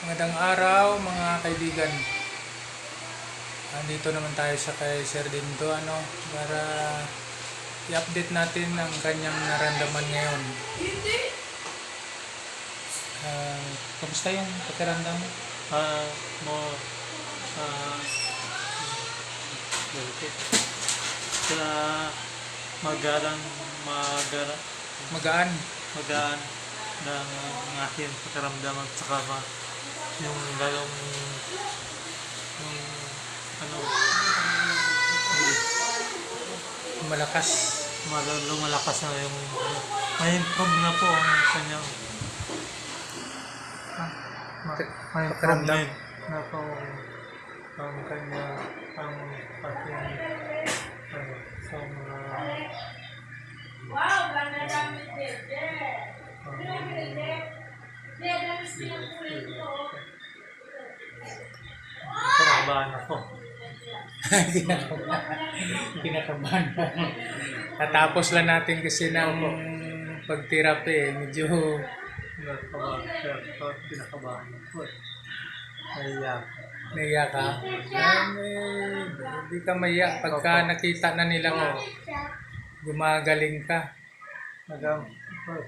Magandang araw mga kaibigan. Andito naman tayo sa kay Sir Dindo para i-update natin ang kanyang naramdaman ngayon. Kamusta yung pakiramdam mo? Ah, mo ah Delicate. Sila magalang Magaan. magaan ng aking pakiramdam at saka yung lalong yung ano Malakas. lumalakas na yung may improve na po ang kanyang may Pakiramdam. improvement na po ang kanya ang ating sa mga kinakabahan ako. Kinakabahan pa. Natapos lang natin kasi ng pag-therapy medyo Kinakabahan ako. Kaya naiya ka. Hindi ka maiya pagka nakita na nila mo gumagaling ka.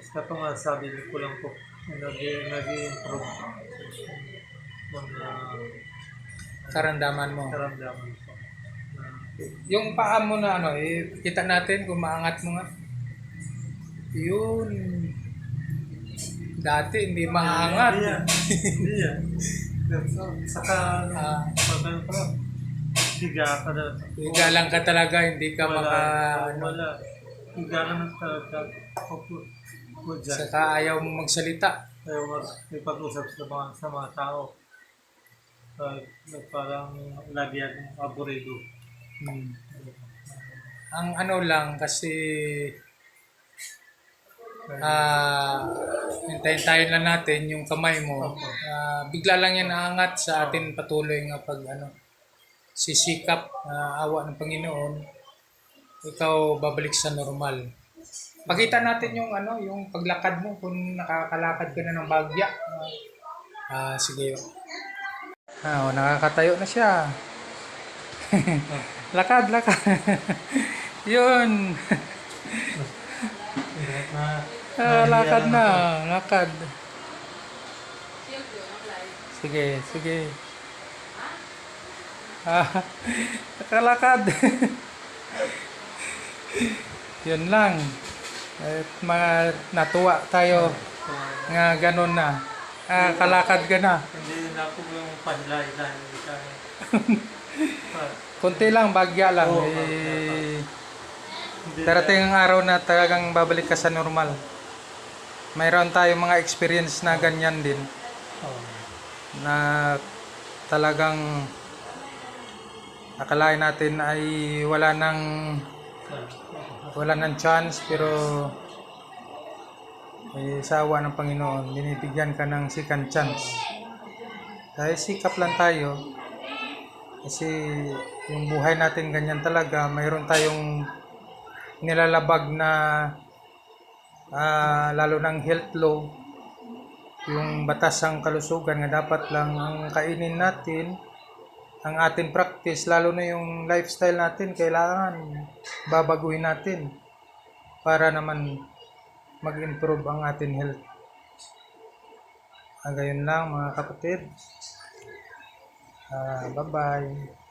sa ito nga sabi ko lang po, nag-i-improve mga Karamdaman mo. karamdaman ko. Yung paa mo na kita natin kung maangat mo nga. Yun. Dati hindi maangat. Hindi yan. Saka, pagano pa, higa ka na. Higa lang ka talaga, hindi ka Wala. Higa ka na talaga. Opo. Dyan. Saka ayaw mo magsalita. Ayaw may pag-usap sa mga tao. Parang lagi akong aburido. Ang lang kasi hintayin lang natin yung kamay mo. Bigla lang yan naangat sa atin patuloy nga pag sisikap awa ng Panginoon, ikaw babalik sa normal. Pakita natin yung yung paglakad mo kung nakakalakad ka na ng bagya. Sige. Nakakatayo na siya. Lakad. Yun. Lakad na. Lakad. Sige. Nakalakad. Yun lang. At natuwa tayo nga ganun na. Kalakad ka na. Hindi na ako yung pahilahilan. Kunti lang, bagya lang. Darating ang araw na talagang babalik ka sa normal. Mayroon tayong mga experience na ganyan din. Na talagang akalain natin ay wala nang chance, pero sa awa ng Panginoon binibigyan ka ng second chance. Dahil sikap lang tayo kasi yung buhay natin ganyan talaga. Mayroon tayong nilalabag na lalo ng health law, yung batas ng kalusugan nga dapat lang ang kainin natin, ang ating practice, lalo na yung lifestyle natin, kailangan babaguhin natin para naman mag-improve ang ating health. Gayon lang mga kapatid. Bye-bye.